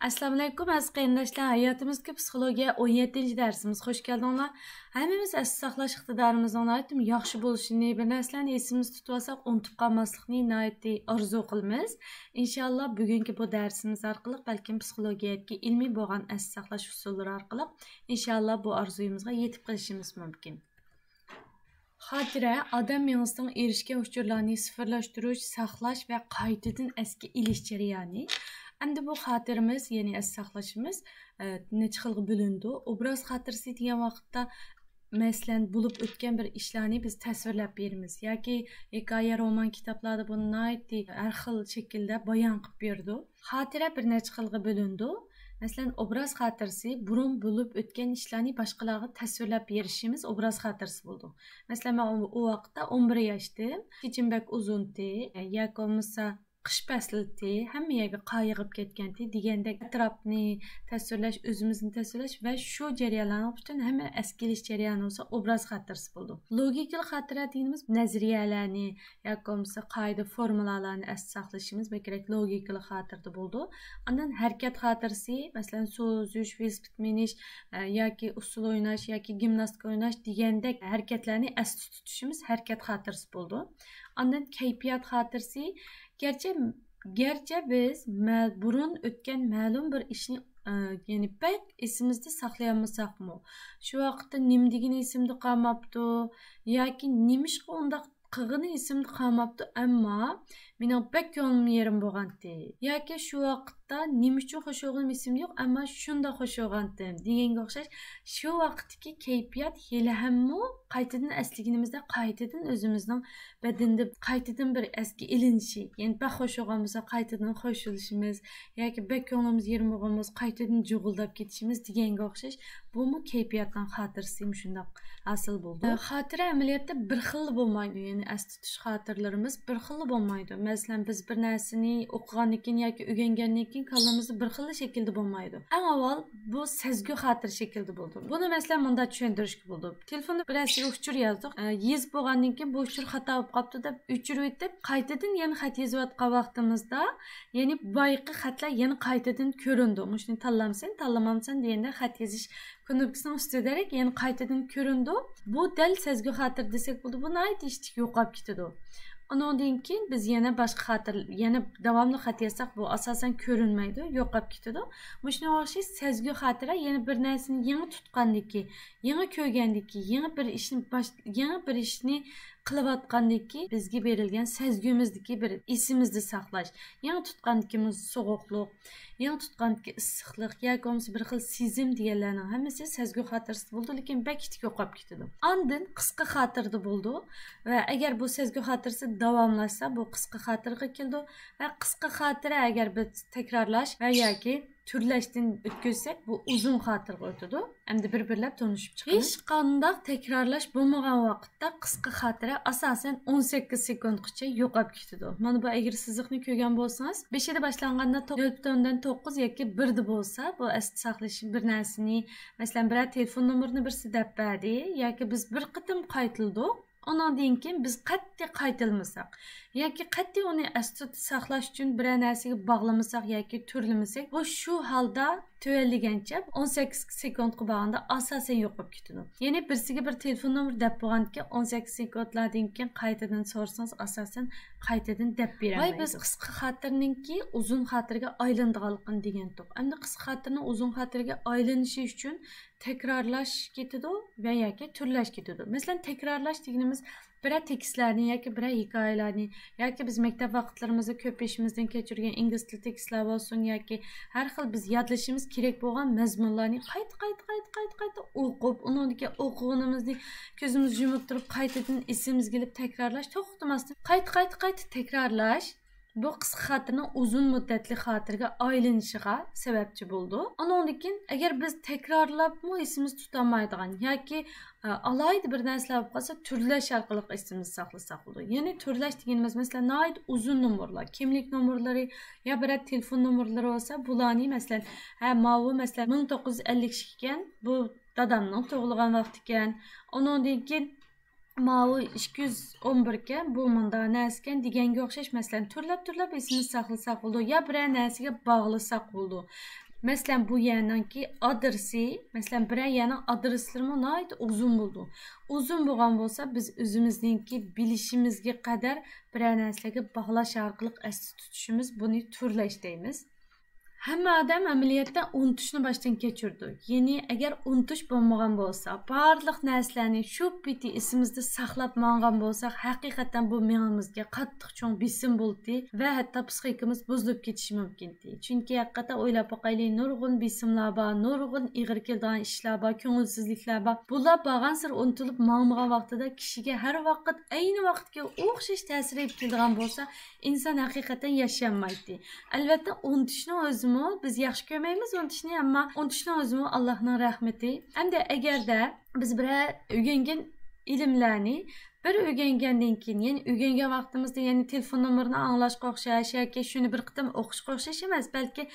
Assalomu alaykum aziz qarindoshlar. Hayotimizga psixologiya 17 darsimiz. Xush keldinglar. Hammamiz asl saqlash iqtidorimizning aytdim yaxshi bo'lishini, bir narsalarni esimizda tutib olsak, unutib qolmaslikni nihoyatda orzu qilamiz. Inshaalloh bugungi bu darsimiz orqali balkim psixologiyadagi ilmiy bo'lgan asl saqlash usullari orqali inshaalloh bu orzuyimizga yetib qolishimiz mumkin. Xotira odam miyasining erishgan uchurlarni sifirlashtirish, saqlash va qaytadan asga ilish jarayoni. Endi bu xotiramiz, ya'ni as saqlashimiz necha xilga bo'lindi. Obraz xotirasi degan vaqtda masalan bo'lib o'tgan bir ishlarni biz tasvirlab beramiz yoki hikoya, roman kitoblarda buni har xil shaklda bayon qilib berdi. Xotira bir necha xilga bo'lindi. Masalan, obraz xotirasi burun bo'lib o'tgan ishlarni boshqalarga tasvirlab berishimiz obraz xotirasi bo'ldi. Masalan, men u vaqtda 11 yoshdim. Kechim bak uzunti, yoki bo'lmasa qish faslida hamma yerga qayg'ib ketganda degandek atrofni tasvirlash, o'zimizni tasvirlash va shu jarayonlarni butun hamma askilish jarayoni bo'lsa obraz xotirasi bo'ldi. Logikal xotira deymiz, nazariyalarni yoki bo'lmasa qoida formulalarni as saqlashimiz kerak logikal xotirada bo'ldi. Undan harakat xotirasi, masalan, so'zish, velosiped minish yoki usul o'ynash yoki gimnastika o'ynash degandek harakatlarni as tutishimiz harakat xotirasi bo'ldi. Undan kayfiyat xotirasi, Gerçi biz burun o'tgan ma'lum bir ishni yani pek esimizde saqlayolmasak mı? Şu vaqtda nim degani esimde qolmabdi yoki nimishqa undaq qilg'ini esimde qolmabdi, ammo mening pek ko'nglim yerim bo'lgandi. Yoki shu vaqtda nim uchun xush bo'lganim esimde yo'q, ammo shunda xush bo'lgandim deganga o'xshash shu vaqtdagi kayfiyat hali hammo qaytadan asliginimizda qaytadan o'zimizning badanda qaytadan bir eski ilinishi, ya'ni bak xush bo'lgan bo'lsa qaytadan qo'shilishimiz yoki bek ko'nglimiz yerim bo'lgan bo'lsa qaytadan jug'ildab ketishimiz deganga o'xshash bu mu kayfiyatdan xotirasi shundoq asl bo'ldi. Xotira amaliyotda bir xil bo'lmaydi, ya'ni as tutish xotirlarimiz bir xil bo'lmaydi. Masalan, biz bir narsani o'qigandan keyin yoki o'rgangandan keyin kallamizda bir xil shaklda bo'lmaydi. Eng avval bu sezgi xotir shaklda bo'ldi. Buni masalan bunda tushuntirishga bo'ldi. Telefonda bir narsaga uchur yozdik. Yezib bo'lgandan keyin bu uchur xato bo'lib qolibdi deb uchirib o'tib, qaytadan yana xat yozayotgan vaqtimizda, ya'ni boyqi xatlar yana qaytadan ko'rindi. Shuni tanlamsan, tanlamamsan deganda xat yozish knopkasini ustida yana qaytadan ko'rindi. Bu dal sezgi xotir desak bo'ldi. Buni aytishdik yo'qolib ketadi. Ondan keyin biz yana boshqa xotir, yana davomli xat yozsak bu asosan ko'rinmaydi, yo'qolib ketadi. Shunga o'xshash sezgi xotira yana bir narsani yangi tutgandiki, yangi ko'rgandiki, yangi bir ishni qilayotgandiki bizga berilgan sezgimizdagi bir esimizda saqlash, yangi tutgandiki sovuqlik, yangi tutgandiki issiqlik yoki bo'lmasa bir xil sezim deganlarning hammasi sezgi xotirasi bo'ldi, lekin bakit yo'qolib ketadi. Ondan qisqa xotirda bo'ldi va agar bu sezgi xotirasi davomlashsa bu qisqa xotirga keldi va qisqa xotira agar biz takrorlash va yoki turlashdan o'tkazsak bu uzun xotirga o'tadi. Endi bir-birlab tanishib chiqamiz. Hech qanday takrorlash bo'lmagan vaqtda qisqa xotira asosan 18 sekundgacha yo'qolib ketadi. Mana bu agar siziqni ko'rgan bo'lsangiz, 5 da boshlanganda 4.9 yoki 1 da bo'lsa, bu asli saqlash bir narsani, masalan, bir telefon nomerini birsi deb berdi yoki biz bir qitim qaytildik. Ondan keyin biz qattiq qaytilmasak yoki qattiq uni asli saqlash uchun bir narsaga bog'lamasak yoki turlamasak, bu shu holda tuvaligancha 18 sekundga borganda asosan yo'qolib ketadi. Ya'ni birsiga bir telefon nomeri deb bo'lganki 18 sekundlardan keyin qaytadan so'rasangiz asosan qaytadan deb beramiz. Voy biz qisqa xotirninki uzun xotirga aylanadiganligini degandik. Endi qisqa xotirning uzun xotirga aylanishi uchun takrorlash ketadi va yoki turlash ketadi. Masalan, takrorlash deganimiz bir tekstlarni yoki bir hikoyalarni yoki biz maktab vaqtlarimizda ko'p ishimizdan kechirgan ingliz tili tekstlar bo'lsin yoki har xil biz yodlashimiz kerak bo'lgan mazmunlarni qayta o'qib, undan o'qiganimizni ko'zimiz yumib turib qaytadan esimizga kelib takrorlash, to'xtamasdan qayta takrorlash bu qisqa xotirning uzun muddatli xotirga aylanishiga sababchi bo'ldi. Undan keyin agar biz takrorlabmi esimiz tutamaydigan yoki alayda bir narsalar bo'lib qolsa turlash orqali esimizni saqlasak bo'ladi. Ya'ni turlash deganimiz masalan nayt uzun nomerlar, kimlik nomerlari yo bir telefon nomerlari bo'lsa, bularni masalan mavu masalan 1952 ekan, bu dadamning tug'ilgan vaqti ekan. Undan keyin Mavi 211 ken bu munda näsken degenge o'xshash masalan turlab esimiz saqlasak bo'ldi ya biror narsaga bog'lasak bo'ldi. Masalan bu yananki adresi, masalan biror yana adreslarimiz nihoyat uzun bo'ldi. Uzun bo'lgan bo'lsa biz o'zimizningki bilishimizga qadar biror narsaga bog'lash orqali asli tutishimiz buni turlash deymiz. Hamma odam amaliyotda unutishni boshdan kechirdi. Ya'ni agar unutish bo'lmagan bo'lsa, barliq narsalarni shu piti esimizda saqlab mangan bo'lsak, haqiqatan bu miyamizga qattiq cho'ng bisim bo'ldi va hatto psixikamiz buzilib ketishi mumkin. Chunki haqiqatan o'ylab boqaylik, nurg'un bisimlar bor, nurg'un ig'ir keladigan ishlar bor, ko'ngilsizliklar bor. Bular borgan sir unutilib mangan vaqtida kishiga har vaqt ayni vaqtga o'xshash ta'sir etadigan bo'lsa, inson haqiqatan yashamaydi. Albatta unutishni o'zi biz yaxshi ko'rmaymiz unutishni, ammo unutishni o'zimi Allohning rahmati. Hamda agarda biz bir o'rgangan ilmlarni bir o'rgangandan keyin, ya'ni o'rgangan vaqtimizda, ya'ni telefon nomerini anglashga o'xshash yoki shuni bir qitim o'qishga o'xshash emas, balki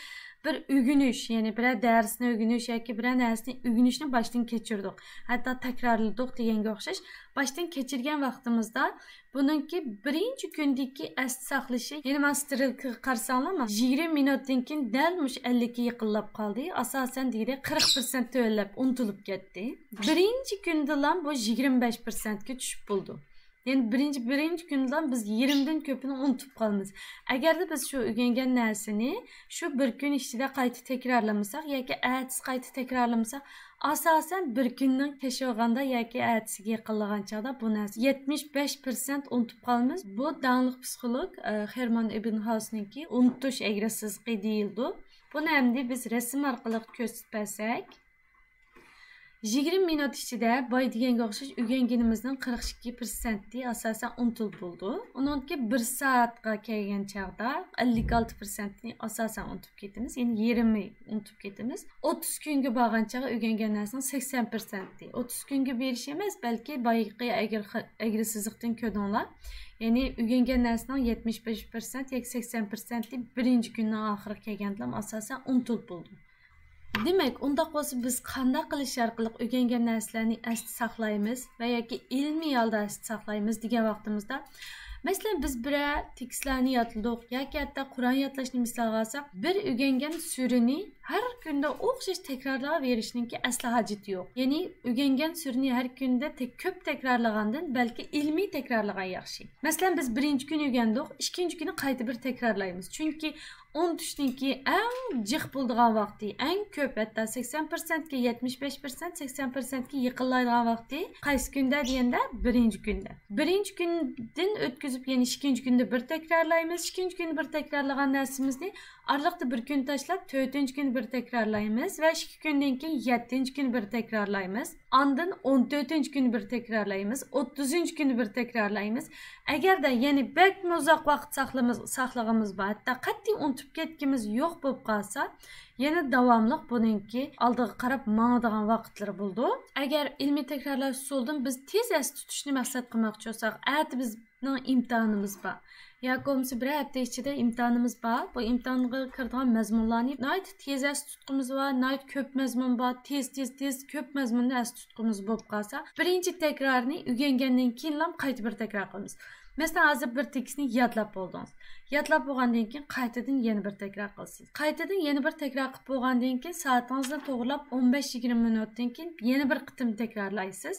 bir o'rganish, ya'ni bir darsni o'rganish yoki bir narsani o'rganishni boshdan kechirdik. Hatto takrorladik deganga o'xshash. Boshdan kechirgan vaqtimizda buningki birinchi kundagi asli saqlashi, ya'ni men strelka qarsanglarmi 20 minutdan keyin dal mush 50 ga yaqinlab qoldi. Asosan deydi 40% to'lab unutilib ketdi. Birinchi kundan bu 25% ga tushib bo'ldi. Yani birinci günden biz 20'den köpünü unutup kalmamız. Eğer de biz şu öğrengen narsani şu bir gün içinde qayta tekrarlamasak yoki ertesi qayta tekrarlamasak, asasen bir günün teşeğanda yoki ertesiga yaqinlagan chaqda bu narsa 75% unutup kalmamız. Bu dağınlık psixolog Herman Ebbinghaus'ninki unutish agressizligi deyildi. Bunu endi biz resim orqali ko'rsatsak, 20 minut ichida boy deganga o'xshash o'rganganimizning 42% asosan unutilib bo'ldi. Uningki 1 soatga kelgan chaqda 56% ni asosan unutib ketamiz. Ya'ni yarmi unutib ketamiz. 30 kunga borgan chaqda o'rgangan narsaning 80%. 30 kunga berish emas, balki boyqi agressivlikdan ko'rdinglar. Ya'ni o'rgangan narsaning 75% yoki 80% birinchi kunning oxiriga kelganda asosan unutilib bo'ldi. Demek, unda bo'lsa biz qanday qilish orqali o'rgangan narsalarni asli saqlaymiz va yoki ilmiy holda asli saqlaymiz degan vaqtimizda, masalan biz bir tekstlarni yodladik yoki hatto Qur'on yodlashni misol olsak, bir o'rgangan surani har kunda o'xshash takrorlab berishninki asli hojati yo'q. Ya'ni o'rgangan surani har kunda ko'p takrorlagandan balki ilmiy takrorlagan yaxshi. Masalan biz birinchi kun o'rgandik, ikkinchi kuni qayta bir takrorlaymiz. Chunki unutishninki eng jiq bo'ladigan vaqti, eng ko'p, hatto 80% ga 75%, 80% ga yaqinlaydigan vaqti qaysi kunda deganda birinchi kunda. Birinchi kundan o'tkazib, ya'ni ikkinchi kunda bir takrorlaymiz. Ikkinchi kunda bir takrorlagan narsamizni araliqda bir kun tashlab, 4-chi kun bir takrorlaymiz va 2 kundan keyin 7-chi kun bir takrorlaymiz. Ondan 14-chi kun bir takrorlaymiz, 30-chi kun bir takrorlaymiz. Agarda ya'ni bek uzoq vaqt saqlag'imiz bor, hatto qat'iy unutib ketgimiz yo'q bo'lib qolsa, yana davomli buningki oldiga qarab mangadigan vaqtlari bo'ldi. Agar ilmiy takrorlash usulidan biz tez asli tutishni maqsad qilmoqchi bo'lsak, erta bizning imtihonimiz bor. yoki bo'lmasa bir hafta ichida imtihonimiz bor. Bu imtihonga kiradigan mazmunlarni nihoyat tez asli tutqimiz va nihoyat ko'p mazmun bor. Tez ko'p mazmunni asli tutqimiz bo'lib qolsa, birinchi takrorni o'rgangandan keyin ham qayta bir takror qilamiz. Masalan, hozir bir tekstni yodlab bo'ldingiz. Yodlab bo'lgandan keyin qaytadan yana bir takror qilasiz. Qaytadan yana bir takror qilib bo'lgandan keyin soatingizni to'g'rilab 15-20 minutdan keyin yana bir qitim takrorlaysiz.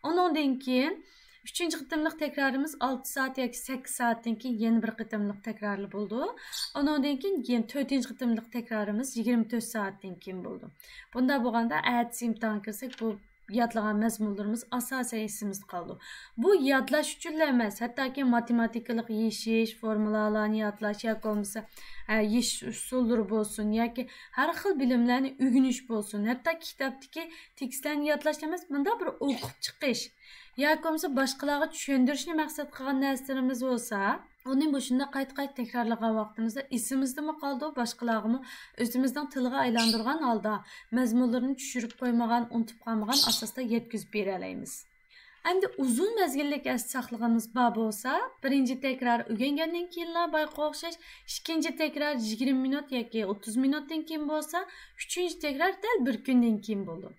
Undan keyin 3-chi qitimlik takrorimiz 6 soat yoki 8 soatdan keyin yana bir qitimlik takrorli bo'ldi. Undan keyin 4-chi qitimlik takrorimiz 24 soatdan keyin bo'ldi. Bunda bo'lganda ertasi imtihon kirsak, bu yodlagan mazmunlarimiz asosan esimizda qoldi. Bu yodlash uchun emas, hattoki matematikalik yeshish, formulalarni yodlash yoki bo'lmasa yeshish usullari bo'lsin yoki har xil bilimlarni o'rganish bo'lsin. Hatto kitobdagi tekstlarni yodlash emas, bunda bir o'qib chiqish yoki bo'lmasa boshqalarga tushuntirishni maqsad qilgan narsalarimiz bo'lsa, uning boshida qayta takrorlagan vaqtimizda esimizda qoldi, boshqalarga o'zimizning tilga aylantirgan holda mazmunlarni tushirib qo'ymagan, unutib qolmagan asosda yetkazib bera olamiz. Endi uzun mezgillik esda saqlaganimiz bor bo'lsa, birinchi tekrar o'rgangandan keyinla bayqa o'xshash, ikkinchi tekrar 20 minut yoki 30 minutdan keyin bo'lsa, uchinchi tekrar dal 1 kundan keyin bo'ldi.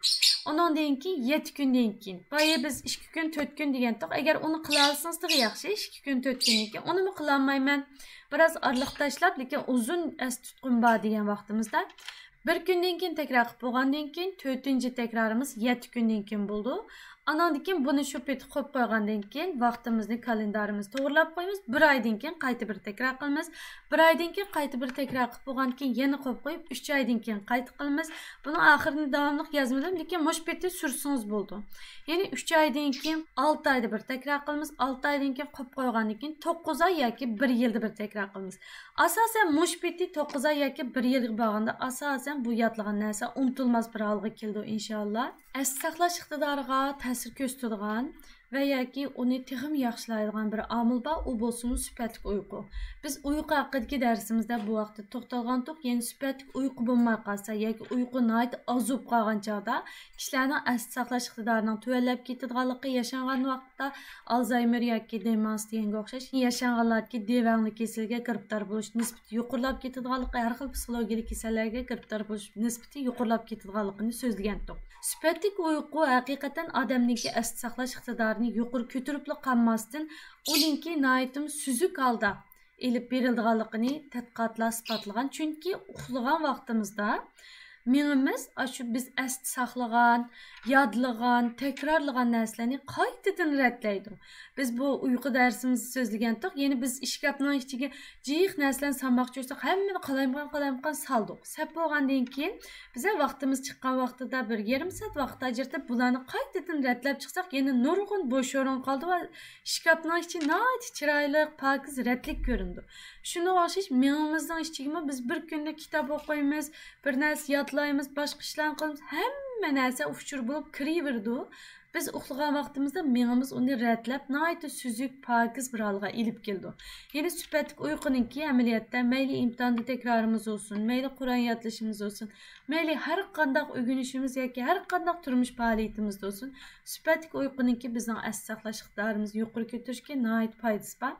Ondan keyin 7 kundan keyin. Boya biz 2 kun 4 kun degandik. Agar uni qila olsangiz da yaxshi, 2 kun 4 kundan keyin. Uni qila olmayman. Biroz orliq tashlab, lekin uzun esda tutqun bor degan vaqtimizda 1 kundan keyin tekrar qilib bo'lgandan keyin 4-chi tekrarimiz 7 kundan keyin bo'ldi. Andan keyin buni shu peti qo'yib qo'ygandan keyin vaqtimizni kalendarimizni to'g'rilab qo'yamiz. 1 oydan keyin qayta bir tekrar qilamiz. 1 oydan keyin qayta bir tekrar qilib bo'lgandan keyin yana qo'yib qo'yib 3 oydan keyin qayta qilamiz. Buni oxirini davomli yozmadim, lekin mush peti sursangiz bo'ldi. Ya'ni 3 oydan keyin 6 oyda bir tekrar qilamiz. 6 oydan keyin qo'yib qo'ygandan keyin 9 oy yoki 1 yilda bir tekrar qilamiz. Asosan mush peti 9 oy yoki 1 yilga bo'lganda asosan bu yodlagan narsa unutilmas bir holga keldi inshaalloh. Esda saqlash iqtidoriga ta'sir ko'rsatadigan va yoki uni texim yaxshilaydigan bir omil bor, u bo'lsin sifatli uyqu. Biz uyqu haqidagi darsimizda bu vaqtda to'xtalgandik. Ya'ni sifatli uyqu bo'lmay qolsa yoki uyqu nihoyat ozib qolgan chog'da kishilarning esda saqlash iqtidorining tuvallab ketadiganligi, yashangan vaqtda Alzheimer yoki demans deganga o'xshash yashanganlarga devangli kasalga giribtor bo'lish nisbati yuqorilab ketadiganligi, har xil psixologik kasallarga giribtor bo'lish nisbati yuqorilab ketadiganligini so'zlagandik. Sifatli uyqu haqiqatan odamning esda saqlash iqtidorini yuqori ko'tarib qolmasdan, uninki nihoyatim suzuk holda elib berilganligini tadqiqotlar isbotlagan. Chunki uxlagan vaqtimizda miyamiz shu biz esda saqlagan, yodlagan, takrorlagan narsalarni qaytadan radlaydi. Biz bu uyqu darsimizni so'zlagandik. Ya'ni biz ishkapning ichiga jiq narsalarni solmoqchi bo'lsak, hammani qalayman saldik. Sap bo'lgandan keyin biz vaqtimiz chiqqan vaqtida bir yarim soat vaqt ajratib bularni qaytadan radlab chiqsak, yana nurg'un bo'sh o'rin qoldi va ishkapning ichi nihoyat chiroyli, pokiz, radlik ko'rindi. Shuni o'xshash miyamizning ichiga biz bir kunda kitob o'qiymiz, bir narsa yodlaymiz, boshqa ishlarni qilamiz, hamma narsa ufchur bo'lib kiraverdi. Biz uxlagan vaqtimizda miyamiz uni radlab, nihoyat suzuk, pokiz bir holga ilib keldi. Ya'ni sifatli uyquninki amaliyotda mayli imtihonda takrorimiz olsun, mayli Qur'on yodlashimiz olsun, mayli har qanday o'rganishimiz yoki har qanday turmush faoliyatimiz olsun, sifatli uyquninki bizning esda saqlash iqtidorimizni yuqori ko'tarishga nihoyat foydasi bor.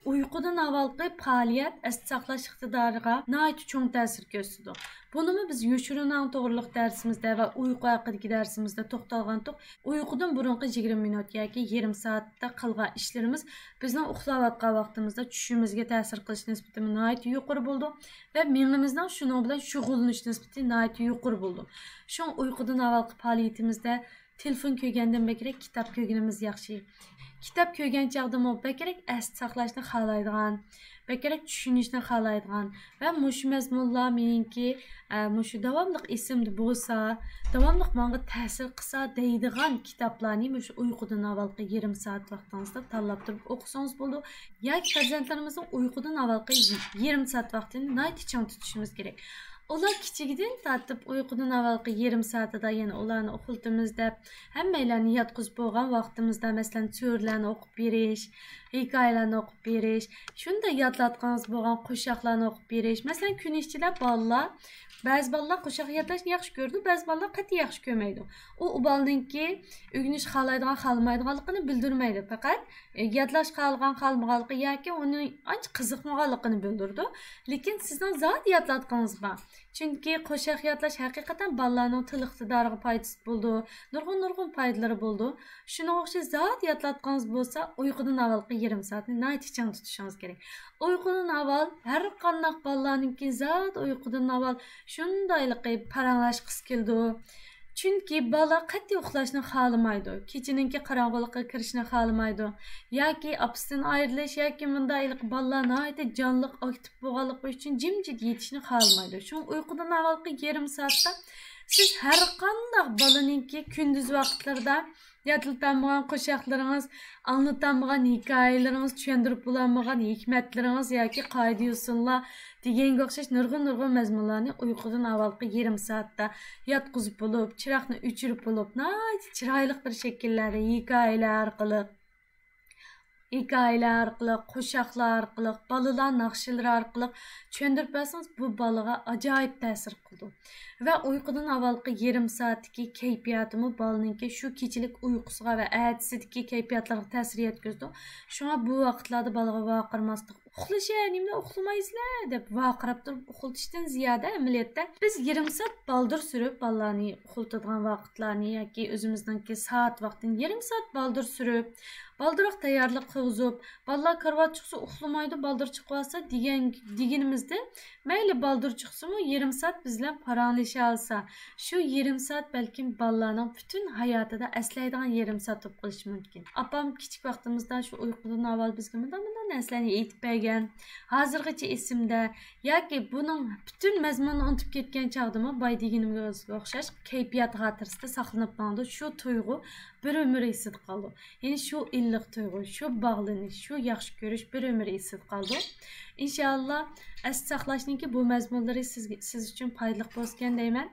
Uyqudan avvalgi faoliyat esda saqlash iqtidoriga nihoyat cho'ng ta'sir ko'rsatdi. Buni biz yoshirinan to'g'riliq darsimizda va uyqu haqidagi darsimizda to'xtalgandik. Uyqudan burungi 20 minut yoki yarim soatda qilgan ishlarimiz bizning uxlayotgan vaqtimizda tushimizga ta'sir qilish nisbati nihoyat yuqori bo'ldi va miyamizning shuning bilan shug'ullanish nisbati nihoyat yuqori bo'ldi. Shu uyqudan avvalgi faoliyatimizda telefon ko'rgandan bekerak kitob ko'rganimiz yaxshi. Kitob ko'rgan chog'da bekerak esda saqlashni xohlaydigan, bekerak tushunishni xohlaydigan va mushu mazmunlar meniki mushu davomli esimda bo'lsa, davomli menga ta'sir qilsa deydigan kitoblarni mushu uyqudan avvalgi yarim soat vaqtingizda tanlab turib o'qisangiz bo'ldi. Yoki farzandlarimizning uyqudan avvalgi yarim soat vaqtini nihoyat chang tutishimiz kerak. Ular kichigidan tortib uyqudan avvalgi yarim soatida yana ularni o'qiltimiz deb hammalarni yotqizib bo'lgan vaqtimizda masalan so'rlarni o'qib berish, hikoyalarni o'qib berish, shunday yodlatganimiz bo'lgan qo'shiqlarni o'qib berish. Masalan kun ichida bolalar ba'zi bolalar qo'shiq yodlashni yaxshi ko'rdi, ba'zi bolalar qat'iy yaxshi ko'rmaydi. U bolaninki o'rganish xohlaydigan, xohlamaydiganligini bildirmaydi, faqat yodlash xohlagan, xohlamaganligi yoki uni ancha qiziqmaganligini bildirdi. Lekin sizning zot yodlatganingiz bor. Chunki qo'shiq yodlash haqiqatan bolalarning til iqtidoriga foydasi bo'ldi, nurg'un foydalari bo'ldi. Shuni o'xshash zot yodlatganingiz bo'lsa, uyqudan avvalgi yarim soatni nihoyat chang tutishingiz kerak. Uyqudan avval har qanday bolalarningki zot uyqudan avval shundayliqi paranglashqisi keldi. Chunki bola qat'iy uxlashni xohlamaydi, kechininki qorong'ulikqa kirishni xohlamaydi, yoki opasidan ayrilish yoki bundaylik bolalar nihoyat jonliq, aktiv bo'lganligi uchun jimjit yetishni xohlamaydi. Shu uyqudan avvalgi yarim soatda siz har qanday bolaninki kunduz vaqtlarida yodlatilmagan qo'shiqlaringiz, anlatilmagan hikoyalarınız, tushuntirib bo'lmagan hikmatlaringiz yoki qoida usullar deganga o'xshash nurg'un mazmunlarni uyqudan avvalgi yarim soatda yotqizib bo'lib, chiroqni o'chirib bo'lib, chiroyli bir shakllarda hikoyalar orqali hikoyalar orqali, qo'shiqlar orqali, balalar naqshlari orqali tushuntirib bersangiz, bu balaga ajoyib ta'sir qildi. Va uyqudan avvalgi yarim soatdagi kayfiyatimi balaninki shu kechilik uyqusiga va ertasidagi kayfiyatlarga ta'sir yetkazdi. Shunga bu vaqtlarda balaga vaqirmaslik, uxlashaynimda uxlamaysizlar deb vaqirab turib uxlatishdan ziyoda amaliyotda biz yarim soat baldır sürüp balalarni uxlatadigan vaqtlarni yoki o'zimizningki soat vaqtini yarim soat baldır sürüp baldıroq tayyorlik qilib, balalar karvat chiqsa uxlamaydi, baldır chiqib olsa deganimizda mayli baldır chiqsimi yarim soat bizlar paranglashib olsa, shu yarim soat balkim balalarning butun hayotida aslaydigan yarim soat bo'lib qolishi mumkin. Apam kichik vaqtimizda shu uyqudan avval bizga bunday narsalarni aytib bergan. Hozirgacha esimda yoki buning butun mazmunini unutib ketgan chog'dimi boy deganimga o'xshash kayfiyat xotirasida saqlanib qoldi. Shu tuyg'u bir umr esida qoldi. Ya'ni shu illiq tuyg'u, shu bog'lanish, shu yaxshi ko'rish bir umr esida qoldi. İnşallah asli saqlashningki bu mazmunlari siz uchun foydali bo'lgan deyman.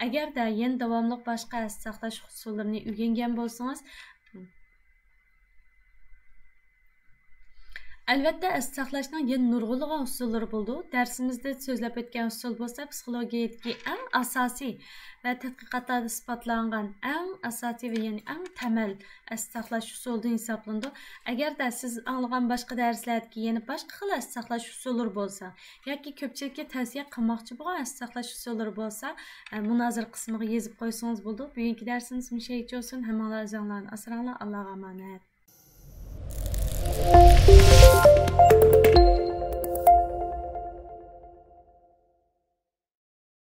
Agarda yana davomli boshqa asli saqlash usullarini o'rgangan bo'lsangiz, albatta asli saqlashning yana nurg'unlagan usullari bo'ldi. Darsimizda so'zlab o'tgan usul bo'lsa, psixologiyadagi eng asosiy va tadqiqotlarda isbotlangan eng asosiy va ya'ni eng temel asli saqlash usulidan hisoblandi. Agarda siz anglagan boshqa darslardagi yana boshqa xil asli saqlash usullari bo'lsa yoki ko'pchilikka tavsiya qilmoqchi bo'lgan asli saqlash usullari bo'lsa, munozara qismiga yozib qo'ysangiz bo'ldi. Bugungi darsimiz mushayicha olsun. Hammalar o'zinglarni asranglar. Allohga omonat.